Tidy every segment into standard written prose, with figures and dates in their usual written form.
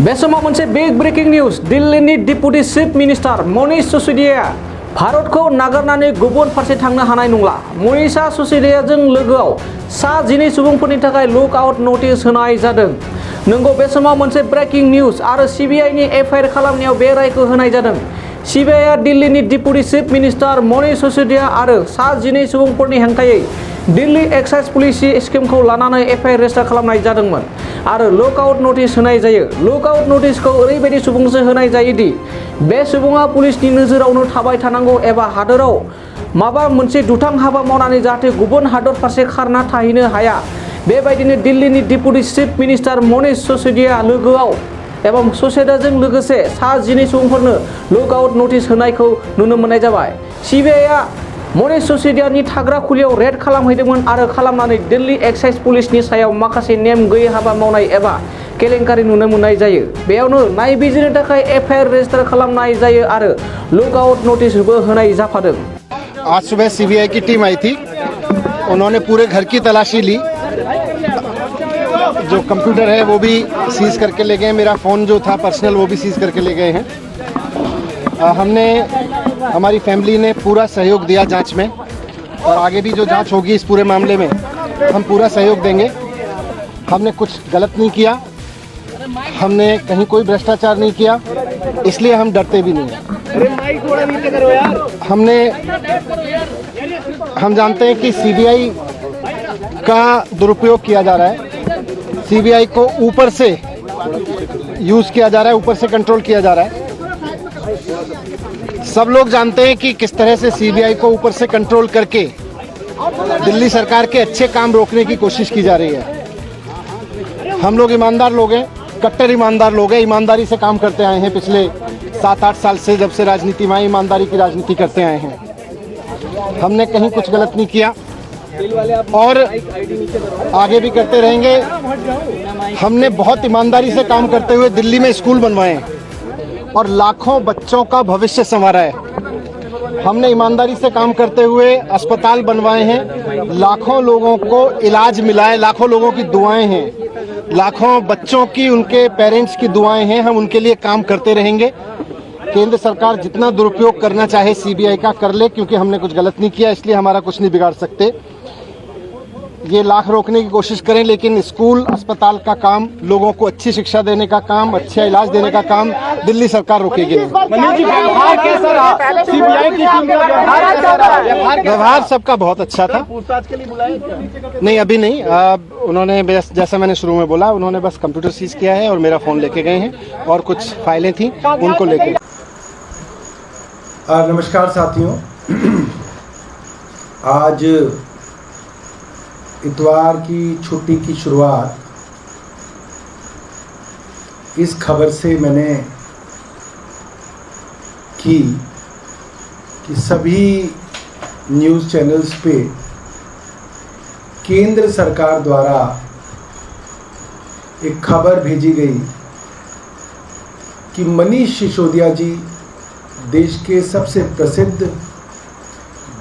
बे समाव मोनसे big breaking news दिल्लीनि deputy chief minister Manish Sisodia भारतखौ नागारनानै गुबुन फारसे थांनो हानाय नंला। मनीषा सिसोदियाजों लोगोआव सा 12 सुबुंफोरनि थाखाय लुक आउट नटिस होनाय जादों। नंगौ, बे समाव मोनसे ब्रेकिं निउज आरो सीबीआईनि एफआईआर खालामनायाव बे रायखौ होनाय जादों। सीबीआईआ दिल्लीनि deputy chief minister Manish Sisodia आरो सा 12 सुबुंफोरनि हेंथायै दिल्ली एक्साइज पलिसि स्किमखौ लानानै एफआईआर रेजिस्टार खालामनाय जादोंमोन आरो लुक आउट नटिस होनाय जायो। लुक आउट नटिसखौ ओरैबायदि सुबुंजों होनाय जायोदि बे सुबुङा पुलिसनि नोजोरावनो थाबाय थानांगौ एबा हादोराव माबा मोनसे दुथां हाबा मावनानै जाहाथे गुबुन हादर फारसे खारना थाहैनो हाया। बेबायदिनो दिल्लीनि deputy chief minister Manish Sisodia लोगोआव एबा सिसोदियाजों लोगोसे सा 12 सुबुंफोरनो लुक आउट नटिस होनायखौ नुनो मोननाय जाबाय। सीबीआईआ मनीष सिसोदियानि थाग्रा खुलियाव रेड खालामहैदोंमोन आरो खालामनानै दिल्ली एक्साइज पुलिसनि सायाव माखासे नेम गैयै हाबा मावनाय एबा केलेंकारि नुनो मोननाय जायो। बेयावनो नायबिजिरनो थाखाय एफआईआर रेजिस्टार खालामनाय जायो आरो लुक आउट नटिसबो होनाय जाफादों। आज सुबह सीबीआई की टीम आई थी, उन्होंने पूरे घर की तलाशी ली। जो कंप्यूटर है वो भी सीज करके ले गए, मेरा फ़ोन जो था पर्सनल वो भी सीज करके ले गए हैं। हमारी फैमिली ने पूरा सहयोग दिया जांच में और आगे भी जो जांच होगी इस पूरे मामले में हम पूरा सहयोग देंगे। हमने कुछ गलत नहीं किया, हमने कहीं कोई भ्रष्टाचार नहीं किया, इसलिए हम डरते भी नहीं हैं। हम जानते हैं कि सीबीआई का दुरुपयोग किया जा रहा है, सीबीआई को ऊपर से यूज़ किया जा रहा है, ऊपर से कंट्रोल किया जा रहा है। सब लोग जानते हैं कि किस तरह से सीबीआई को ऊपर से कंट्रोल करके दिल्ली सरकार के अच्छे काम रोकने की कोशिश की जा रही है। हम लोग ईमानदार लोग हैं, कट्टर ईमानदार लोग हैं, ईमानदारी से काम करते आए हैं। पिछले 7-8 साल से जब से राजनीति में ईमानदारी की राजनीति करते आए हैं। हमने कहीं कुछ गलत नहीं किया और आगे भी करते रहेंगे। हमने बहुत ईमानदारी से काम करते हुए दिल्ली में स्कूल बनवाए हैं और लाखों बच्चों का भविष्य संवारा है। हमने ईमानदारी से काम करते हुए अस्पताल बनवाए हैं, लाखों लोगों को इलाज मिला है, लाखों लोगों की दुआएं हैं, लाखों बच्चों की, उनके पेरेंट्स की दुआएं हैं। हम उनके लिए काम करते रहेंगे। केंद्र सरकार जितना दुरुपयोग करना चाहे सीबीआई का कर ले, क्योंकि हमने कुछ गलत नहीं किया, इसलिए हमारा कुछ नहीं बिगाड़ सकते। ये लाख रोकने की कोशिश करें, लेकिन स्कूल अस्पताल का काम, लोगों को अच्छी शिक्षा देने का काम, अच्छा इलाज देने का काम दिल्ली सरकार रोकेगी नहीं। व्यवहार सबका बहुत अच्छा था। नहीं, अभी नहीं। उन्होंने जैसा मैंने शुरू में बोला, उन्होंने बस कंप्यूटर सीज किया है और मेरा फ़ोन लेके गए हैं और कुछ फाइलें थी उनको लेके। नमस्कार साथियों, आज इतवार की छुट्टी की शुरुआत इस खबर से मैंने की कि सभी न्यूज़ चैनल्स पे केंद्र सरकार द्वारा एक खबर भेजी गई कि मनीष सिसोदिया जी देश के सबसे प्रसिद्ध,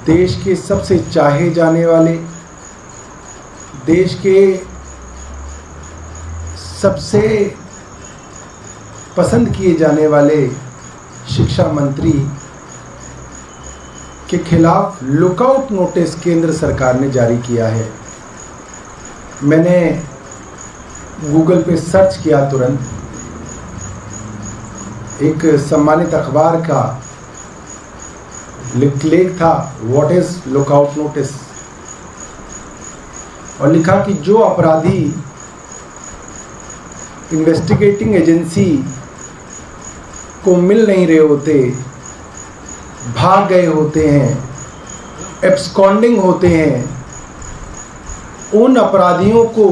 देश के सबसे चाहे जाने वाले, देश के सबसे पसंद किए जाने वाले शिक्षा मंत्री के खिलाफ लुकआउट नोटिस केंद्र सरकार ने जारी किया है। मैंने गूगल पे सर्च किया, तुरंत एक सम्मानित अखबार का लेख था, व्हाट इज लुकआउट नोटिस, और लिखा कि जो अपराधी इन्वेस्टिगेटिंग एजेंसी को मिल नहीं रहे होते, भाग गए होते हैं, एब्सकॉन्डिंग होते हैं, उन अपराधियों को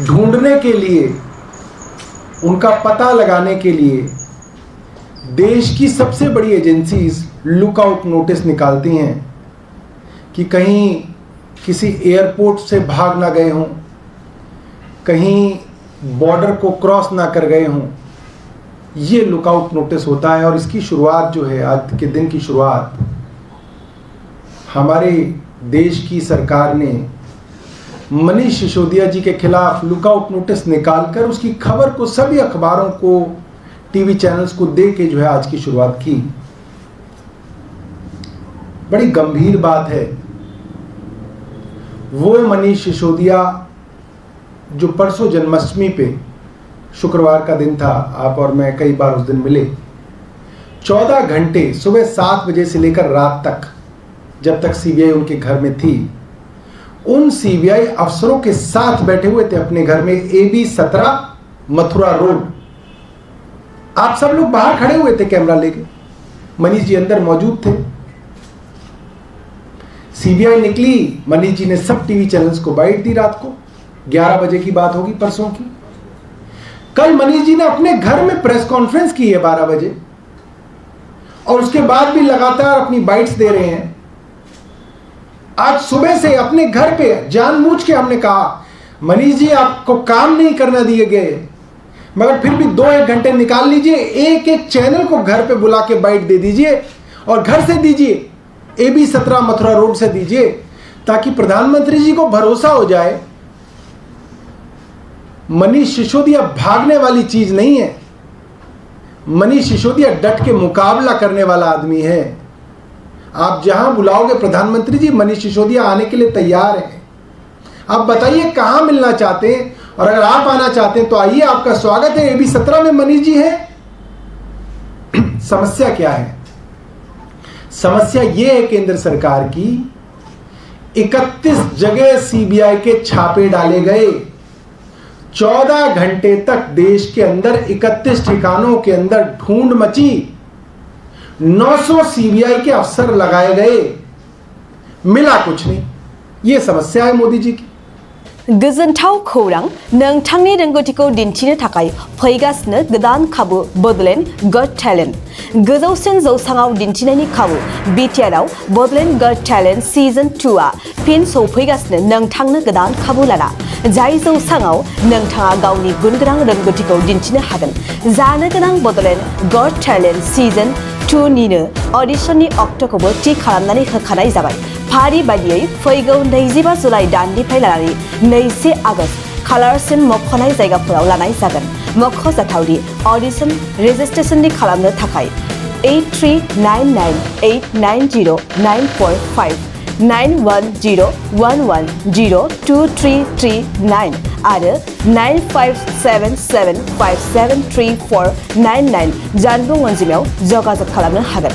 ढूंढने के लिए, उनका पता लगाने के लिए देश की सबसे बड़ी एजेंसीज लुकआउट नोटिस निकालती हैं कि कहीं किसी एयरपोर्ट से भाग ना गए हों, कहीं बॉर्डर को क्रॉस ना कर गए हों। ये लुकआउट नोटिस होता है और इसकी शुरुआत जो है, आज के दिन की शुरुआत हमारे देश की सरकार ने मनीष सिसोदिया जी के खिलाफ लुकआउट नोटिस निकालकर उसकी खबर को सभी अखबारों को, टीवी चैनल्स को दे के जो है आज की शुरुआत की। बड़ी गंभीर बात है। वो मनीष सिसोदिया जो परसों जन्माष्टमी पे, शुक्रवार का दिन था, आप और मैं कई बार उस दिन मिले, 14 घंटे सुबह 7 बजे से लेकर रात तक, जब तक सीबीआई उनके घर में थी, उन सीबीआई अफसरों के साथ बैठे हुए थे अपने घर में, AB 17 मथुरा रोड। आप सब लोग बाहर खड़े हुए थे कैमरा लेके, मनीष जी अंदर मौजूद थे। सीबीआई निकली, मनीष जी ने सब टीवी चैनल्स को बाइट दी। रात को 11 बजे की बात होगी, परसों की। कल मनीष जी ने अपने घर में प्रेस कॉन्फ्रेंस की है 12 बजे, और उसके बाद भी लगातार अपनी बाइट्स दे रहे हैं। आज सुबह से अपने घर पे जानबूझ के हमने कहा, मनीष जी आपको काम नहीं करना दिए गए, मगर फिर भी 2-1 घंटे निकाल लीजिए, एक एक चैनल को घर पे बुला के बाइट दे दीजिए, और घर से दीजिए, AB 17 मथुरा रोड से दीजिए, ताकि प्रधानमंत्री जी को भरोसा हो जाए मनीष सिसोदिया भागने वाली चीज नहीं है। मनीष सिसोदिया डट के मुकाबला करने वाला आदमी है। आप जहां बुलाओगे प्रधानमंत्री जी, मनीष सिसोदिया आने के लिए तैयार हैं। आप बताइए कहां मिलना चाहते हैं, और अगर आप आना चाहते हैं तो आइए, आपका स्वागत है। AB 17 में मनीष जी है। समस्या क्या है? समस्या यह है केंद्र सरकार की, 31 जगह सीबीआई के छापे डाले गए। 14 घंटे तक देश के अंदर 31 ठिकानों के अंदर ढूंढ मची। 900 सीबीआई के अफसर लगाए गए, मिला कुछ नहीं। यह समस्या है मोदी जी की। गोजोनथाव खौरां, नोंथांनि रोंगौथिखौ दिन्थिनो थाखाय फैगासिनो गोदान खाबु बडलेण्ड गट टेलेन्ट। गोजौसिन जौसाङाव दिन्थिनायनि खाबु बिटिआरआव बडलेण्ड गट टेलेन्ट सिजन 2 आ फिन सौफैगासिनो नोंथांनो गोदान खाबु लाना। जाय जौसाङाव नोंथाङा गावनि गुनगोनां रोंगौथिखौ दिन्थिनो हागोन। जानो गोनां बडलेण्ड गट टेलेन्ट सिजन 2 निनो अडिशननि अक्ट'खौबो थि खालामनानै होखानाय जाबाय। फारि बायदियै फैगौ 25 जुलाइ दाननिफ्राय लानानै 2 आगस्त खालारसिम मख'नाय जायगाफोराव लानाय जागोन। मख'जाथावदि अडिशन रेजिस्ट्रेशननि खालामनो थाखाय 8399890945 9101102339 आरो 9577573499 जानबुं अनजिमायाव जगाजग खालामनो हागोन।